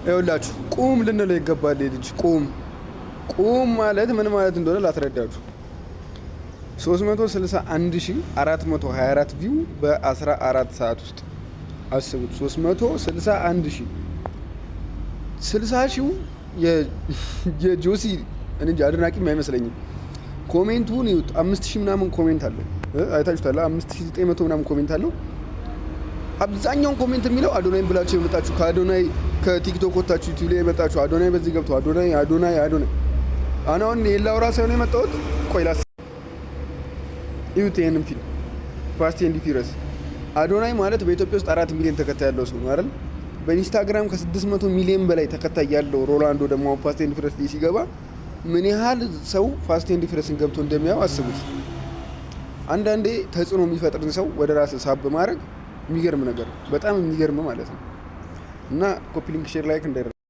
ይኸውላችሁ ቁም ልንለው ይገባል። ልጅ ቁም ማለት ምን ማለት እንደሆነ ላስረዳችሁ። 361424 ቪው በ14 ሰዓት ውስጥ አስቡት። 361000 60,000 የጆሲ እንጂ አድናቂም አይመስለኝም። ኮሜንቱን ይውጥ 5000 ምናምን ኮሜንት አለው። አይታችሁታል? 5900 ምናምን ኮሜንት አለው። አብዛኛውን ኮሜንት የሚለው አዶናይ ብላችሁ የመጣችሁ ከአዶናይ ከቲክቶክ ወጣችሁ ዩቲዩብ ላይ የመጣችሁ አዶናይ በዚህ ገብቶ አዶናይ አሁን የላውራ ሳይሆን የመጣሁት ቆይላስ ይሁት ይሄንን ፊልም ፋስት ኤንድ ፊውሪየስ አዶናይ ማለት በኢትዮጵያ ውስጥ 4 ሚሊዮን ተከታይ ያለው ሰው ነው አይደል? በኢንስታግራም ከ600 ሚሊዮን በላይ ተከታይ ያለው ሮላንዶ ደግሞ ፋስት ኤንድ ፊውሪየስ ላይ ሲገባ ምን ያህል ሰው ፋስት ኤንድ ፊውሪየስን ገብቶ እንደሚያው አስቡት። አንዳንዴ ተጽዕኖ የሚፈጥርን ሰው ወደ ራስ ሳብ ማድረግ የሚገርም ነገር በጣም የሚገርም ማለት ነው። እና ኮፒ ሊንክ ሼር ላይክ እንዳይረሳ